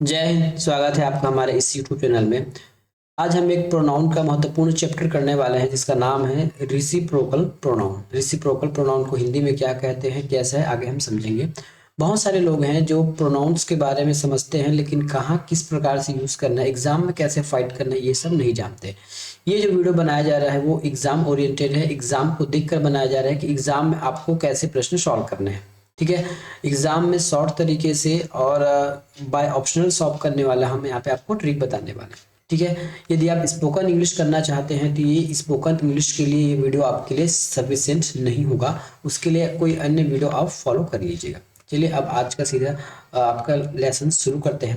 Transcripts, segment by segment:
जय हिंद। स्वागत है आपका हमारे इस यूट्यूब चैनल में। आज हम एक प्रोनाउन का महत्वपूर्ण चैप्टर करने वाले हैं जिसका नाम है रिसिप्रोकल प्रोनाउन। रिसिप्रोकल प्रोनाउन को हिंदी में क्या कहते हैं, कैसा है, आगे हम समझेंगे। बहुत सारे लोग हैं जो प्रोनाउंस के बारे में समझते हैं लेकिन कहाँ किस प्रकार से यूज़ करना है, एग्जाम में कैसे फाइट करना है, ये सब नहीं जानते। ये जो वीडियो बनाया जा रहा है वो एग्जाम ओरिएंटेड है। एग्जाम को देखकर बनाया जा रहा है कि एग्जाम में आपको कैसे प्रश्न सॉल्व करने हैं। ठीक है। एग्जाम में शॉर्ट तरीके से और बाय ऑप्शनल सॉल्व करने वाला हम यहाँ पे आपको ट्रिक बताने वाले हैं। ठीक है। यदि आप स्पोकन इंग्लिश करना चाहते हैं तो ये स्पोकन इंग्लिश के लिए ये वीडियो आपके लिए सफिशिएंट नहीं होगा। उसके लिए कोई अन्य वीडियो आप फॉलो कर लीजिएगा। चलिए अब आज का सीधा आपका लेसन शुरू करते हैं।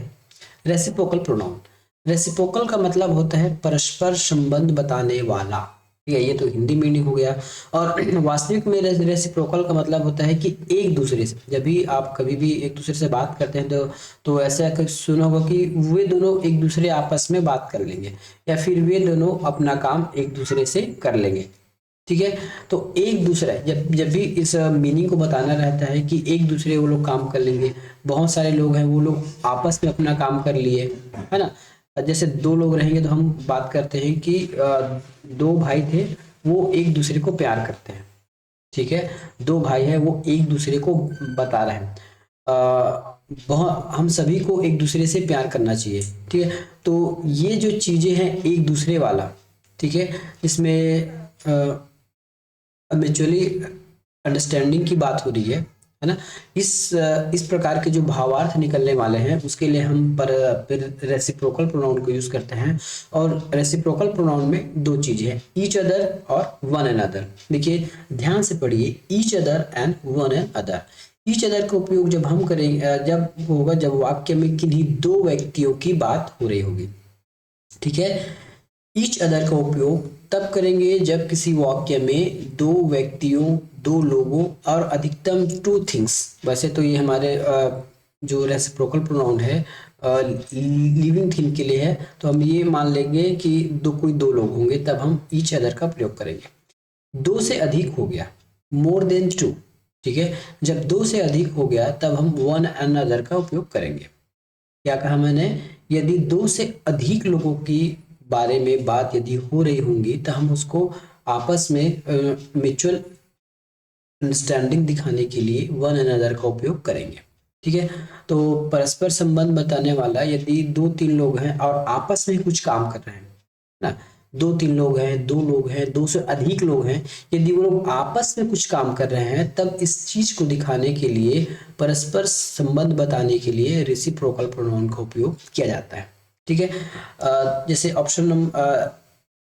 Reciprocal pronoun. रेसिप्रोकल का मतलब होता है परस्पर संबंध बताने वाला। ठीक है, ये तो हिंदी मीनिंग हो गया। और वास्तविक में रेसिप्रोकल का मतलब होता है कि एक दूसरे से, जब भी आप कभी भी एक दूसरे से बात करते हैं तो ऐसा सुना होगा कि वे दोनों एक दूसरे आपस में बात कर लेंगे या फिर वे दोनों अपना काम एक दूसरे से कर लेंगे। ठीक है। तो एक दूसरा जब जब भी इस मीनिंग को बताना रहता है कि एक दूसरे वो लोग काम कर लेंगे। बहुत सारे लोग हैं वो लोग आपस में अपना काम कर लिए, है ना। जैसे दो लोग रहेंगे तो हम बात करते हैं कि दो भाई थे, वो एक दूसरे को प्यार करते हैं। ठीक है। दो भाई हैं वो एक दूसरे को बता रहे हैं बहुत हम सभी को एक दूसरे से प्यार करना चाहिए। ठीक है। तो ये जो चीजें हैं एक दूसरे वाला, ठीक है, इसमें म्यूचुअली अंडरस्टैंडिंग की बात हो रही है ना। इस प्रकार के जो भावार्थ निकलने वाले हैं उसके लिए हम पर रेसिप्रोकल प्रोनाउन को यूज करते हैं। और रेसिप्रोकल प्रोनाउन में दो चीजें हैं, ईच अदर और वन एंड अदर। देखिए ध्यान से पढ़िए, each other and one and other. Each other का उपयोग जब हम करेंगे जब होगा जब वाक्य में किन्हीं दो व्यक्तियों की बात हो रही होगी। ठीक है। ईच अदर का उपयोग तब करेंगे जब किसी वाक्य में दो व्यक्तियों, दो लोगों और अधिकतम टू थिंग्स। वैसे तो ये हमारे जो रेसिप्रोकल प्रोनाउन है लिविंग थिंग के लिए है, तो हम ये मान लेंगे कि कोई दो लोग होंगे तब हम ईच अदर का प्रयोग करेंगे। दो से अधिक हो गया, मोर देन टू। ठीक है। जब दो से अधिक हो गया तब हम वन एंड अदर का उपयोग करेंगे। क्या कहा मैंने, यदि दो से अधिक लोगों की बारे में बात यदि हो रही होंगी तो हम उसको आपस में म्यूचुअल अंडरस्टैंडिंग दिखाने के लिए वन अनदर का उपयोग करेंगे। ठीक है। तो परस्पर संबंध बताने वाला, यदि दो तीन लोग हैं और आपस में कुछ काम कर रहे हैं ना, दो तीन लोग हैं, दो लोग हैं, दो से अधिक लोग हैं, यदि वो लोग आपस में कुछ काम कर रहे हैं तब इस चीज को दिखाने के लिए, परस्पर संबंध बताने के लिए रेसिप्रोकल प्रोनाउन का उपयोग किया जाता है। ठीक है। जैसे ऑप्शन नंबर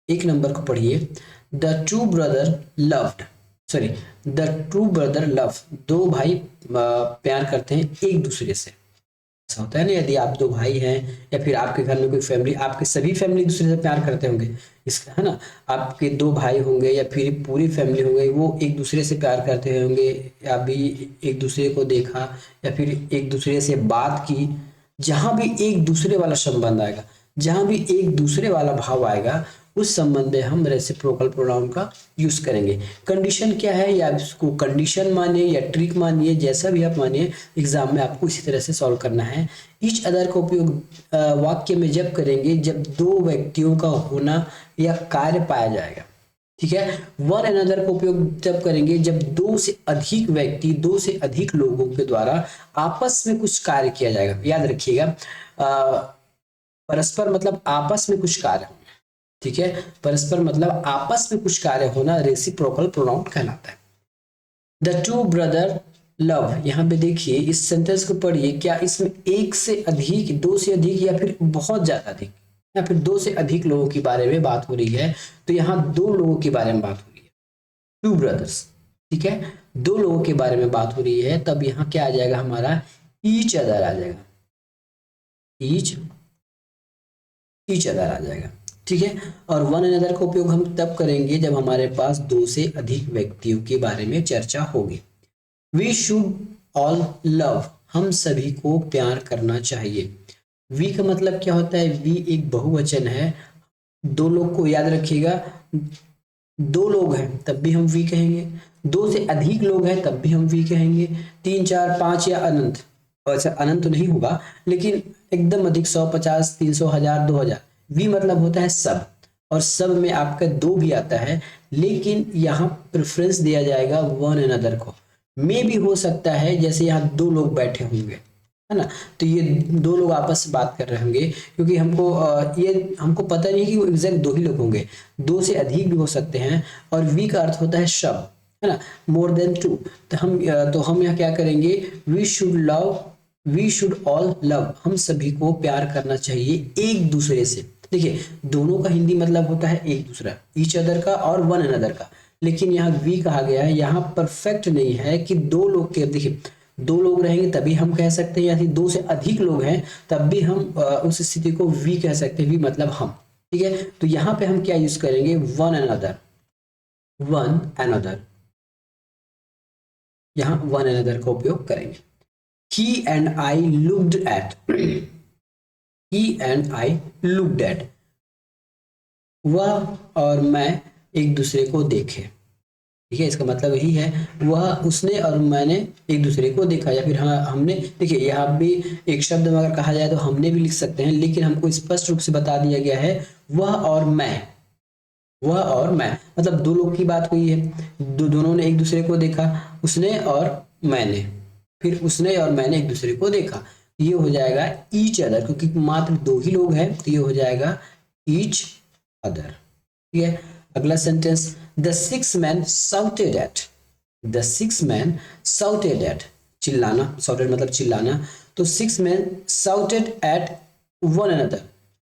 एक नंबर को पढ़िए, the true brother loved, sorry, the true brother love, दो भाई प्यार करते हैं एक दूसरे से। ऐसा होता है ना, यदि आप दो भाई हैं या फिर आपके घर में कोई फैमिली, आपके सभी फैमिली एक दूसरे से प्यार करते होंगे, इसका है ना। आपके दो भाई होंगे या फिर पूरी फैमिली होंगे, वो एक दूसरे से प्यार करते होंगे, या भी एक दूसरे को देखा या फिर एक दूसरे से बात की। जहां भी एक दूसरे वाला संबंध आएगा, जहां भी एक दूसरे वाला भाव आएगा, उस संबंध में हम रेसिप्रोकल प्रोनाउन का यूज करेंगे। कंडीशन क्या है, या इसको कंडीशन मानिए या ट्रिक मानिए, जैसा भी आप मानिए, एग्जाम में आपको इसी तरह से सॉल्व करना है। ईच अदर का उपयोग वाक्य में जब करेंगे जब दो व्यक्तियों का होना या कार्य पाया जाएगा। ठीक है। वन अनदर का उपयोग तब करेंगे जब दो से अधिक व्यक्ति, दो से अधिक लोगों के द्वारा आपस में कुछ कार्य किया जाएगा। याद रखिएगा, परस्पर मतलब आपस में कुछ कार्य। ठीक है। परस्पर मतलब आपस में कुछ कार्य होना रेसिप्रोकल प्रोनाउन कहलाता है। द टू ब्रदर लव, यहाँ पे देखिए इस सेंटेंस को पढ़िए, क्या इसमें एक से अधिक, दो से अधिक या फिर बहुत ज्यादा अधिक या फिर दो से अधिक लोगों के बारे में बात हो रही है, तो यहाँ दो लोगों के बारे में बात हो रही है, टू ब्रदर्स। ठीक है। दो लोगों के बारे में बात हो रही है तब यहाँ क्या आ जाएगा, हमारा ईच अदर आ जाएगा, ईच ईच अदर आ जाएगा। ठीक है। और वन अनदर का उपयोग हम तब करेंगे जब हमारे पास दो से अधिक व्यक्तियों के बारे में चर्चा होगी। वी शुड ऑल लव, हम सभी को प्यार करना चाहिए। वी का मतलब क्या होता है, वी एक बहुवचन है। दो लोग को याद रखिएगा, दो लोग हैं तब भी हम वी कहेंगे, दो से अधिक लोग हैं तब भी हम वी कहेंगे, तीन चार पांच या अनंत, अच्छा अनंत तो नहीं होगा, लेकिन एकदम अधिक 100, 50, 300, 1000, 2000। वी मतलब होता है सब, और सब में आपका दो भी आता है, लेकिन यहाँ प्रेफरेंस दिया जाएगा वन अनदर को। मे भी हो सकता है जैसे यहाँ दो लोग बैठे होंगे, है ना, तो ये दो लोग आपस में बात कर रहे होंगे, क्योंकि हमको ये हमको पता नहीं कि वो एग्जैक्ट दो ही लोग होंगे, दो से अधिक भी हो सकते हैं। और वी का अर्थ होता है सब, है ना, मोर देन टू। तो हम यहाँ क्या करेंगे, we should love, we should all love, हम सभी को प्यार करना चाहिए एक दूसरे से। देखिए दोनों का हिंदी मतलब होता है एक दूसरा, ईच अदर का और वन अनदर का, लेकिन यहाँ वी कहा गया है, यहाँ परफेक्ट नहीं है कि दो लोग के, देखिए दो लोग रहेंगे तभी हम कह सकते हैं, यदि दो से अधिक लोग हैं तब भी हम उस स्थिति को वी कह सकते हैं, वी मतलब हम। ठीक है, तो यहाँ पे हम क्या यूज करेंगे, वन अनदर, वन अनदर, यहाँ वन अनदर का उपयोग करेंगे। He and I looked at, he and I looked at, वह और मैं एक दूसरे को देखे। ठीक है, इसका मतलब यही है, वह, उसने और मैंने एक दूसरे को देखा, या फिर हाँ हमने। देखिए यहाँ भी एक शब्द में अगर कहा जाए तो हमने भी लिख सकते हैं, लेकिन हमको स्पष्ट रूप से बता दिया गया है वह और मैं, वह और मैं मतलब दो लोग की बात हुई है, दोनों ने एक दूसरे को देखा, उसने और मैंने, फिर उसने और मैंने एक दूसरे को देखा, ये हो जाएगा ईच अदर, क्योंकि मात्र दो ही लोग हैं तो ये हो जाएगा ईच अदर। ठीक है, अगला sentence, the six man shouted at, the six man shouted at, चिल्लाना, साउटेड मतलब चिल्लाना, तो six man shouted at one another,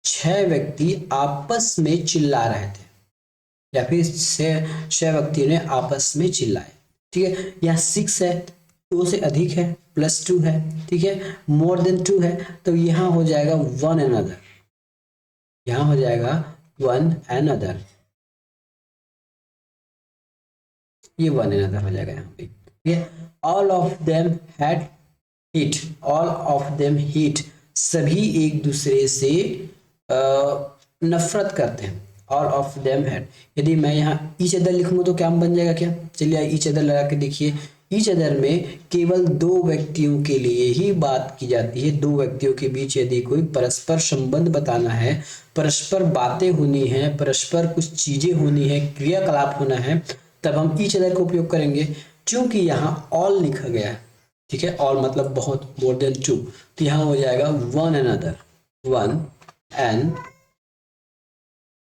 छह व्यक्ति आपस में चिल्ला रहे थे, या फिर छह व्यक्तियों ने आपस में चिल्लाए। ठीक है, यहाँ सिक्स है, दो से अधिक है, प्लस टू है, ठीक है, मोर देन टू है, तो यहाँ हो जाएगा वन अनदर, यहाँ हो जाएगा वन अनदर, ये वन अनदर हो जाएगा यहाँ पे। ठीक है, all of them had hit, all of them hit, सभी एक दूसरे से नफरत करते हैं, ऑल ऑफ देम हैड। यदि मैं यहाँ ईच अदर लिखूंगा तो क्या बन जाएगा, क्या, चलिए ईच अदर लगा के देखिए। ईच अदर में केवल दो व्यक्तियों के लिए ही बात की जाती है, दो व्यक्तियों के बीच यदि कोई परस्पर संबंध बताना है, परस्पर बातें होनी है, परस्पर कुछ चीजें होनी है, क्रियाकलाप होना है, तब हम ईच अदर का उपयोग करेंगे। क्योंकि यहाँ ऑल लिखा गया है, ठीक है, ऑल मतलब बहुत, मोर देन टू, तो यहाँ हो जाएगा वन अनदर, वन एंड,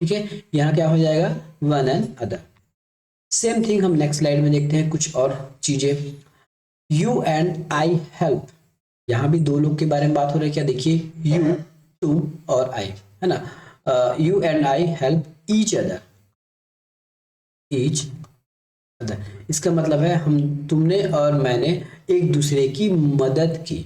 ठीक है, यहाँ क्या हो जाएगा, one and other. Same thing हम नेक्स्ट स्लाइड में देखते हैं कुछ और चीजें। यू एंड आई हेल्प, यहाँ भी दो लोग के बारे में बात हो रही है, क्या देखिए, यू, टू और आई, है ना, you and I help each other, each other, इसका मतलब है हम, तुमने और मैंने एक दूसरे की मदद की।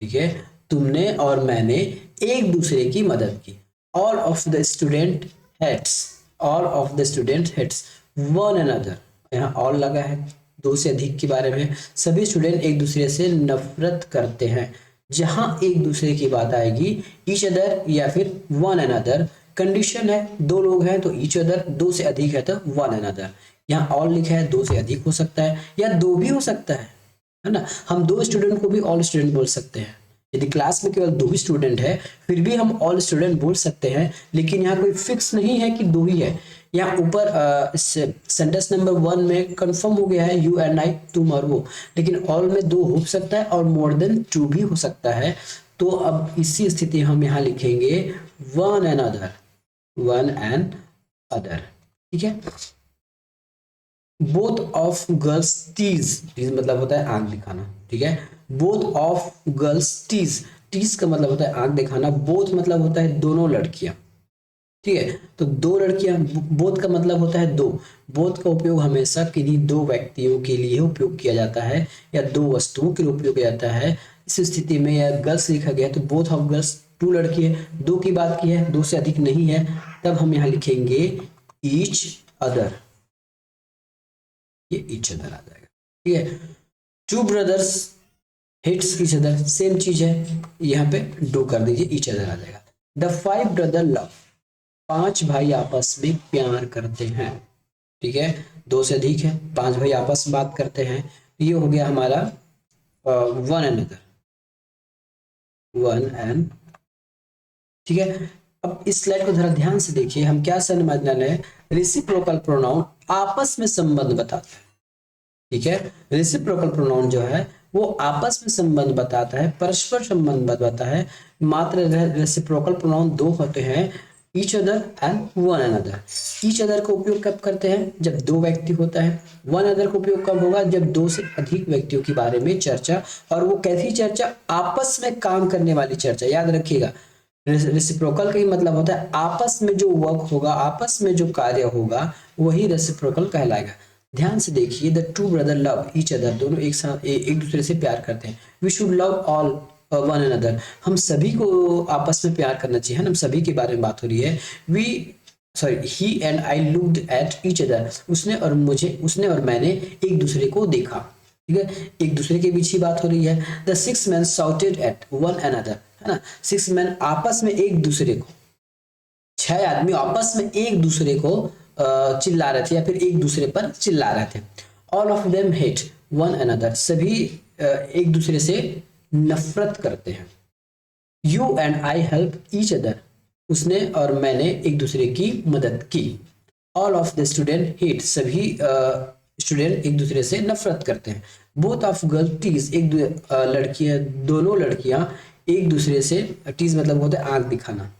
ठीक है, तुमने और मैंने एक दूसरे की मदद की। All of the student hates, all of the student hates one another, यहाँ ऑल लगा है, दो से अधिक के बारे में, सभी स्टूडेंट एक दूसरे से नफरत करते हैं। जहां एक दूसरे की बात आएगी, ईच अदर या फिर वन अनदर, कंडीशन है दो लोग हैं तो ईच अदर, दो से अधिक है तो वन अनदर। यहाँ ऑल लिखा है, दो से अधिक हो सकता है या दो भी हो सकता है ना, हम दो स्टूडेंट को भी ऑल स्टूडेंट बोल सकते हैं। यदि क्लास में केवल दो ही स्टूडेंट है फिर भी हम ऑल स्टूडेंट बोल सकते हैं, लेकिन यहाँ कोई फिक्स नहीं है कि दो ही है। यहाँ ऊपर सेंटेंस नंबर 1 में कंफर्म हो गया है यू एंड आई, तुम और वो, लेकिन ऑल में दो हो सकता है और मोर देन टू भी हो सकता है। तो अब इसी स्थिति हम यहाँ लिखेंगे one and other, one and other. ठीक है, both of girls tease, tease मतलब होता है आंख दिखाना। ठीक है, both of girls tease, tease का मतलब होता है आंख दिखाना, बोथ मतलब होता है दोनों लड़कियां। ठीक है, तो दो लड़कियां, बोथ का मतलब होता है दो, बोथ का उपयोग हमेशा किन्हीं दो व्यक्तियों के लिए उपयोग किया जाता है या दो वस्तुओं के लिए उपयोग किया जाता है। इस स्थिति में यह गर्ल्स लिखा गया तो बोथ ऑफ गर्ल्स, टू लड़की है, दो की बात की है, दो से अधिक नहीं है, तब हम यहाँ लिखेंगे ईच अदर, ये ईच अदर आ जाएगा। ठीक है, two brothers hits each other, same चीज है, यहाँ पे डू कर दीजिए, ईच अदर आ जाएगा। द फाइव ब्रदर लव, पांच भाई आपस में प्यार करते हैं। ठीक है, दो से अधिक है, पांच भाई आपस में बात करते हैं, ये हो गया हमारा वन अनदर। वन एन, ठीक है। अब इस स्लाइड को जरा ध्यान से देखिए, हम क्या समझने वाले हैं, रेसिप्रोकल प्रोनाउन आपस में संबंध बताता है, ठीक है। रेसिप्रोकल प्रोनाउन जो है वो आपस में संबंध बताता है, परस्पर संबंध बताता है। मात्र रेसिप्रोकल प्रोनाउन दो होते हैं, each other and one another. Each other का उपयोग कब करते हैं, जब दो व्यक्ति होता है। वन अदर का उपयोग कब होगा, जब दो से अधिक व्यक्तियों के बारे में चर्चा, और वो कैसी चर्चा, आपस में काम करने वाली चर्चा। याद रखिएगा, रेसिप्रोकल का ही मतलब होता है आपस में जो वर्क होगा, आपस में जो कार्य होगा, वही रेसिप्रोकल कहलाएगा। ध्यान से देखिए, the two brother love each other, दोनों एक साथ एक दूसरे से प्यार करते हैं। We should love all one another, हम सभी को आपस में प्यार करना चाहिए, हम सभी के बारे में बात हो रही है। He and I looked at each other, उसने और मैंने एक दूसरे को देखा, ठीक है। एक दूसरे के बीच ही बात हो रही है। The six man shouted at one another, है ना। सिक्स मैन आपस में एक दूसरे को, 6 आदमी आपस में एक दूसरे को चिल्ला रहे थे या फिर एक दूसरे पर चिल्ला रहे थे। All of them hate one another, सभी एक दूसरे से नफरत करते हैं। You and I help each other, उसने और मैंने एक दूसरे की मदद की। All of the student hate, सभी स्टूडेंट एक दूसरे से नफरत करते हैं। बोथ ऑफ गर्ल टीज, लड़कियां, दोनों लड़कियां एक दूसरे से, टीज मतलब होता है आंख दिखाना,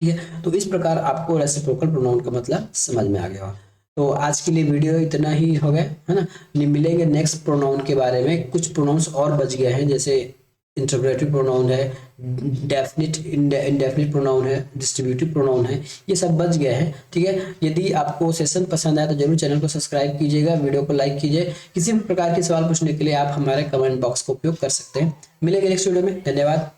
ठीक है। तो इस प्रकार आपको रेसिप्रोकल प्रोनाउन का मतलब समझ में आ गया। तो आज के लिए वीडियो इतना ही हो गया, है ना। मिलेंगे नेक्स्ट प्रोनाउन के बारे में। कुछ प्रोनाउंस और बच गए हैं, जैसे इंटरोगेटिव प्रोनाउन है, डेफिनिट इंडेफिनिट प्रोनाउन है, डिस्ट्रीब्यूटिव प्रोनाउन है, ये सब बच गए हैं, ठीक है। यदि आपको सेशन पसंद आया तो जरूर चैनल को सब्सक्राइब कीजिएगा, वीडियो को लाइक कीजिए। किसी भी प्रकार के सवाल पूछने के लिए आप हमारे कमेंट बॉक्स का उपयोग कर सकते हैं। मिलेंगे नेक्स्ट वीडियो में, धन्यवाद।